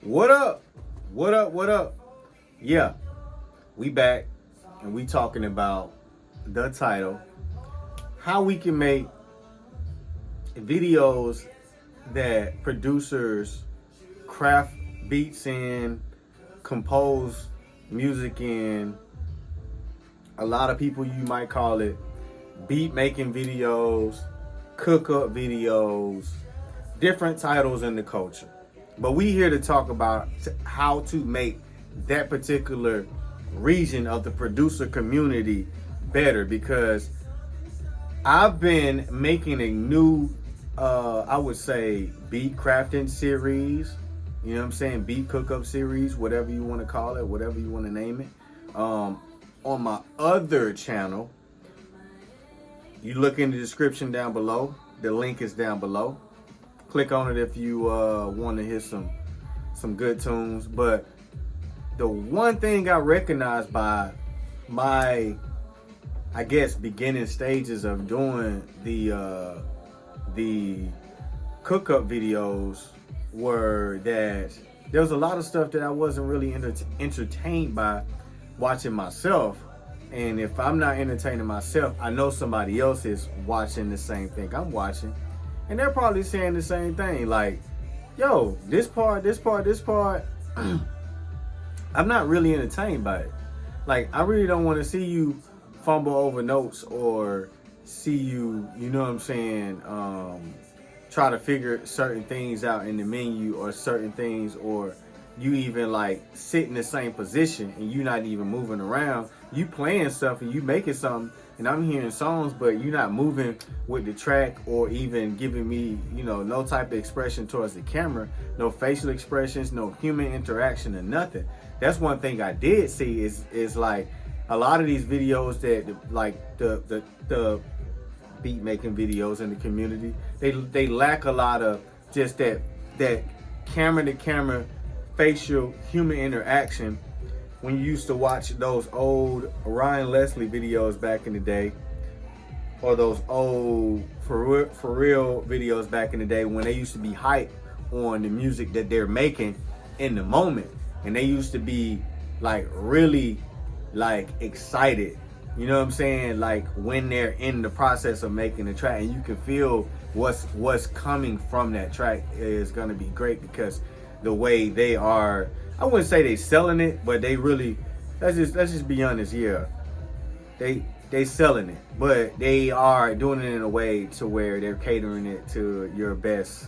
What up? What up? What up? Yeah, we back and we talking about the title, how we can make videos that producers craft beats in, compose music in. A lot of people, you might call it beat making videos, cook up videos, different titles in the culture. But we here to talk about how to make that particular region of the producer community better, because I've been making a new I would say beat crafting series, you know what I'm saying, beat cook-up series, whatever you want to call it, whatever you want to name it, on my other channel. You look in the description down below, the link is down below. Click on it if you want to hear some good tunes. But the one thing I recognized by my, I guess, beginning stages of doing the cook-up videos were that there was a lot of stuff that I wasn't really entertained by watching myself. And if I'm not entertaining myself, I know somebody else is watching the same thing I'm watching. And they're probably saying the same thing, like, yo, this part, I'm not really entertained by it. Like, I really don't want to see you fumble over notes or see you, you know what I'm saying, try to figure certain things out in the menu or certain things, or you even like sit in the same position and you not even moving around. You playing stuff and you making something, and I'm hearing songs, but you're not moving with the track or even giving me, you know, no type of expression towards the camera, no facial expressions, no human interaction or nothing. That's one thing I did see is like a lot of these videos that like the beat making videos in the community, they lack a lot of just that camera to camera facial human interaction. When you used to watch those old Ryan Leslie videos back in the day, or those old for real videos back in the day, when they used to be hyped on the music that they're making in the moment, and they used to be like really like excited, you know what I'm saying, like when they're in the process of making the track, and you can feel what's coming from that track is going to be great, because the way they are, I wouldn't say they selling it, but they really, let's just be honest, yeah, they selling it, but they are doing it in a way to where they're catering it to your best,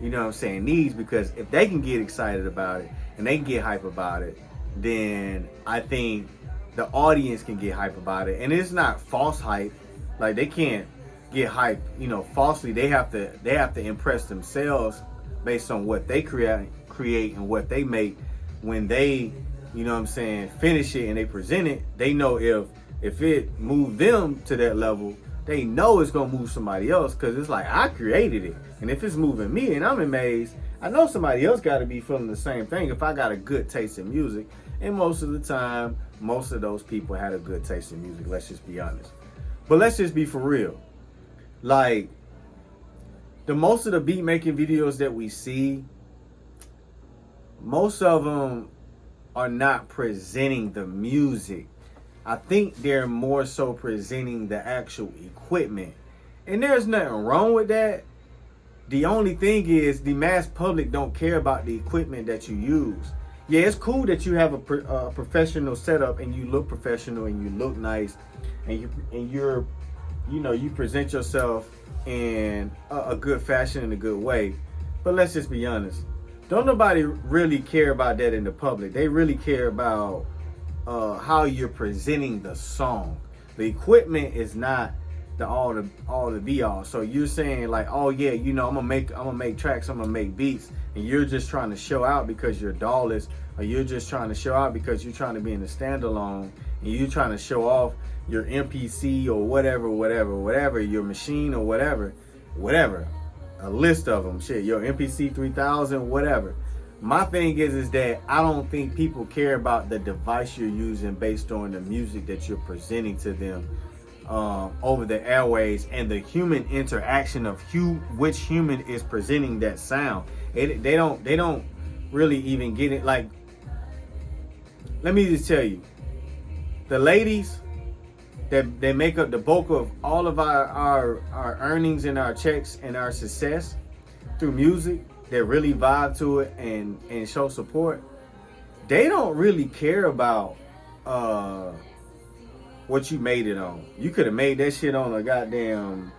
you know what I'm saying, needs. Because if they can get excited about it and they can get hype about it, then I think the audience can get hype about it. And it's not false hype. Like, they can't get hype, you know, falsely. They have to impress themselves based on what they create and what they make. When they, you know what I'm saying, finish it and they present it, they know if it moved them to that level, they know it's gonna move somebody else, because it's like, I created it, and if it's moving me and I'm amazed, I know somebody else got to be feeling the same thing if I got a good taste in music. And most of the time, most of those people had a good taste in music, let's just be honest. But let's just be for real. Like, most of the beat making videos that we see, most of them are not presenting the music. I think they're more so presenting the actual equipment. And there's nothing wrong with that. The only thing is, the mass public don't care about the equipment that you use. Yeah, it's cool that you have a professional setup and you look professional and you look nice, and you're, you know, you present yourself in a good fashion, in a good way. But let's just be honest. Don't nobody really care about that in the public. They really care about how you're presenting the song. The equipment is not the all the be all. So you're saying like, oh yeah, you know, I'm gonna make tracks, I'm gonna make beats, and you're just trying to show out because you're dollars, or you're just trying to show out because you're trying to be in a standalone, and you're trying to show off your MPC or whatever, your machine or whatever, a list of them, shit, your MPC 3000, whatever. My thing is that I don't think people care about the device you're using based on the music that you're presenting to them over the airways, and the human interaction of which human is presenting that sound. They don't really even get it. Like, let me just tell you, the ladies that they make up the bulk of all of our earnings and our checks and our success through music, that really vibe to it and show support, they don't really care about what you made it on. You could have made that shit on a goddamn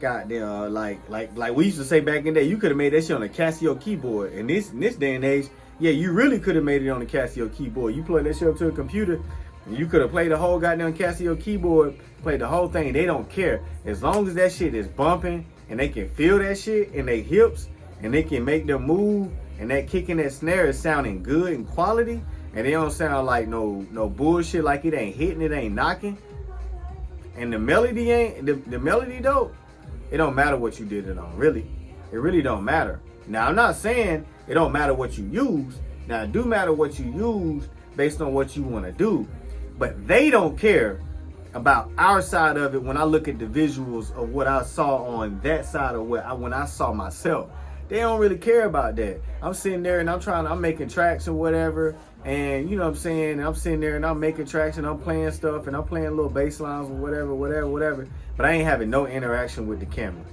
like we used to say back in the day, you could have made that shit on a Casio keyboard. And this day and age, yeah, you really could have made it on a Casio keyboard. You plug that shit up to a computer, and you could have played the whole goddamn Casio keyboard, played the whole thing. They don't care. As long as that shit is bumping and they can feel that shit in their hips and they can make them move, and that kick and that snare is sounding good and quality, and they don't sound like no bullshit, like it ain't hitting, it ain't knocking, and the melody ain't the melody dope. It don't matter what you did it on, really. It really don't matter. Now, I'm not saying it don't matter what you use. Now, it do matter what you use based on what you want to do, but they don't care about our side of it. When I look at the visuals of what I saw on that side of when I saw myself, they don't really care about that. I'm sitting there and I'm making tracks or whatever, and you know what I'm saying, I'm sitting there and I'm making tracks and I'm playing stuff and I'm playing little bass lines or whatever, but I ain't having no interaction with the camera.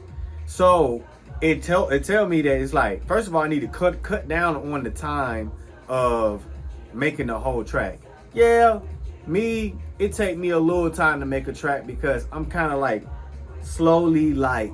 So it tell me that it's like, first of all, I need to cut down on the time of making the whole track. Yeah, it take me a little time to make a track because I'm kind of like slowly like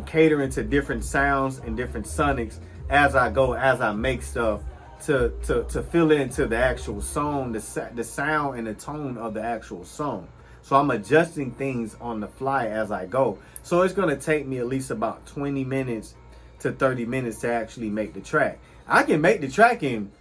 catering to different sounds and different sonics as I make stuff to fill into the actual song, the sound and the tone of the actual song. So I'm adjusting things on the fly as I go. So it's gonna take me at least about 20 minutes to 30 minutes to actually make the track. I can make the track in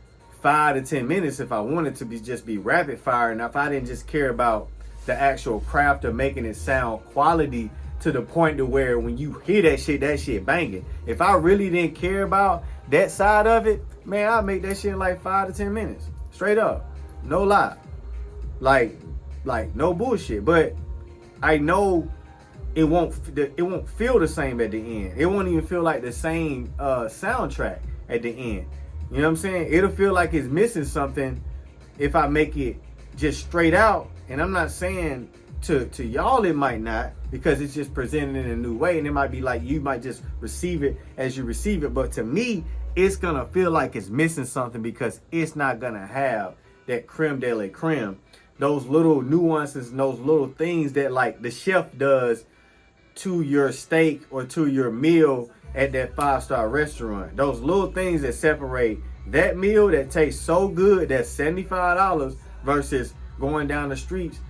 5 to 10 minutes if I wanted to just be rapid fire, and if I didn't just care about the actual craft of making it sound quality to the point to where when you hear that shit banging. If I really didn't care about that side of it, man, I'd make that shit in like 5 to 10 minutes. Straight up. No lie. Like no bullshit. But I know it won't feel the same at the end. It won't even feel like the same soundtrack at the end. You know what I'm saying? It'll feel like it's missing something if I make it just straight out. And I'm not saying to y'all it might not, because it's just presented in a new way, and it might be like you might just receive it as you receive it. But to me, it's gonna feel like it's missing something because it's not gonna have that creme de la creme, those little nuances and those little things that like the chef does to your steak or to your meal at that 5-star restaurant. Those little things that separate that meal that tastes so good, that's $75, versus going down the streets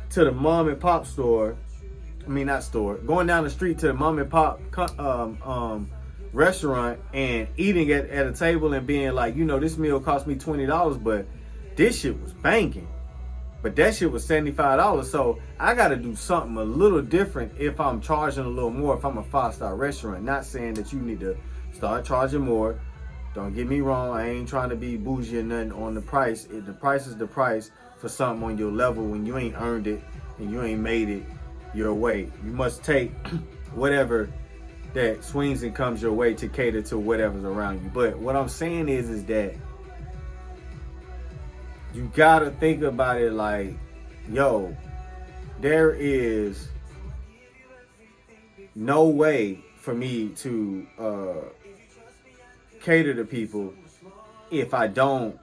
to the mom and pop store. Going down the street to the mom and pop restaurant and eating at a table and being like, you know, this meal cost me $20, but this shit was banging. But that shit was $75. So I got to do something a little different if I'm charging a little more, if I'm a 5-star restaurant. Not saying that you need to start charging more. Don't get me wrong. I ain't trying to be bougie or nothing on the price. The price is the price for something on your level when you ain't earned it and you ain't made it your way. You must take whatever that swings and comes your way to cater to whatever's around you. But what I'm saying is that you gotta think about it like, yo, there is no way for me to cater to people if I don't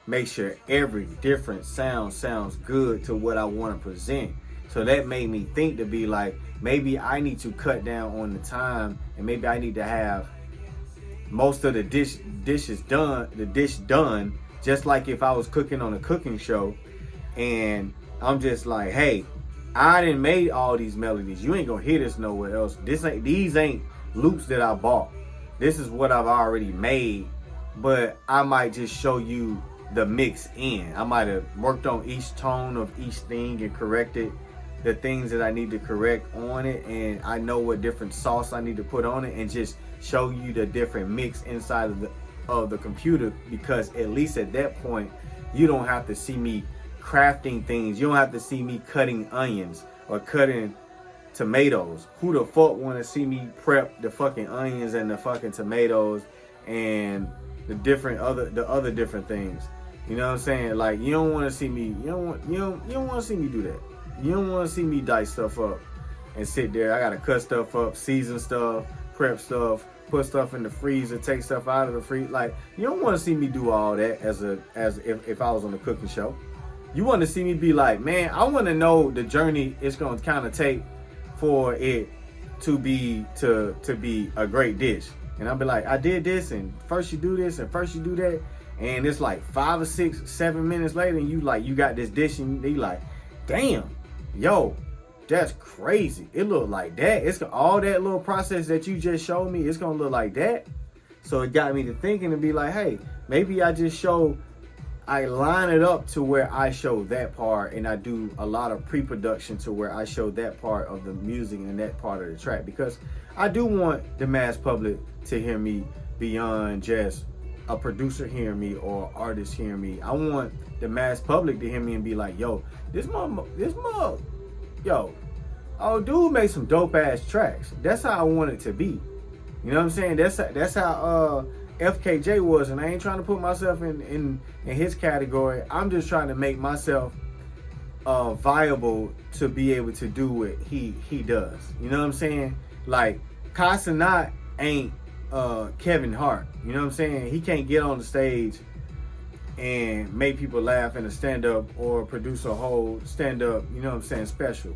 make sure every different sound sounds good to what I want to present. So that made me think to be like, maybe I need to cut down on the time, and maybe I need to have most of the dish done, just like if I was cooking on a cooking show, and I'm just like, hey, I done made all these melodies. You ain't gonna hear this nowhere else. These ain't loops that I bought. This is what I've already made, but I might just show you the mix in. I might have worked on each tone of each thing and corrected the things that I need to correct on it, and I know what different sauce I need to put on it, and just show you the different mix inside of the computer, because at least at that point you don't have to see me crafting things. You don't have to see me cutting onions or cutting tomatoes. Who the fuck want to see me prep the fucking onions and the fucking tomatoes and the other different things. You know what I'm saying? Like, you don't want to see me. You don't want to see me do that. You don't want to see me dice stuff up and sit there. I gotta cut stuff up, season stuff, prep stuff, put stuff in the freezer, take stuff out of the freezer. Like, you don't want to see me do all that as if I was on a cooking show. You want to see me be like, man, I want to know the journey it's gonna kind of take for it to be a great dish. And I'll be like, I did this, and first you do this, and first you do that, and it's like 5 or 6, 7 minutes later, and you got this dish, and they like, damn, yo, that's crazy. It looked like that. It's all that little process that you just showed me. It's gonna look like that. So it got me to thinking and be like, hey, maybe I line it up to where I show that part, and I do a lot of pre-production to where I show that part of the music and that part of the track, because I do want the mass public to hear me beyond just a producer hearing me or artist hearing me. I want the mass public to hear me and be like, yo, yo, oh, dude made some dope ass tracks. That's how I want it to be. You know what I'm saying? That's how FKJ was, and I ain't trying to put myself in his category. I'm just trying to make myself viable to be able to do what he does. You know what I'm saying? Like, Casanat ain't Kevin Hart. You know what I'm saying? He can't get on the stage and make people laugh in a stand-up or produce a whole stand-up, you know what I'm saying, special.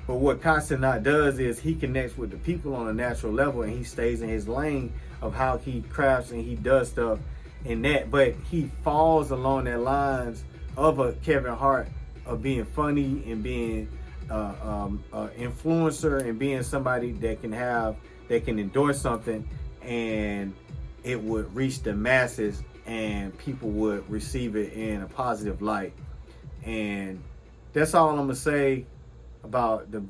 But what Casanat does is he connects with the people on a natural level, and he stays in his lane of how he crafts and he does stuff in that. But he falls along that lines of a Kevin Hart, of being funny and being influencer and being somebody that can endorse something and it would reach the masses and people would receive it in a positive light. And that's all I'm gonna say about the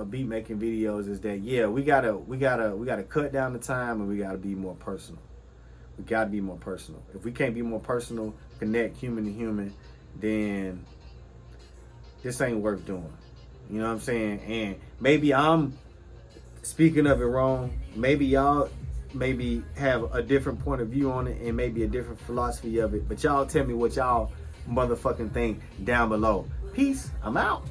beat making videos, is that, yeah, we gotta cut down the time, and we gotta be more personal. We gotta be more personal. If we can't be more personal, connect human to human, then this ain't worth doing. You know what I'm saying? And maybe I'm speaking of it wrong. Maybe y'all have a different point of view on it, and maybe a different philosophy of it. But y'all tell me what y'all motherfucking think down below. Peace. I'm out.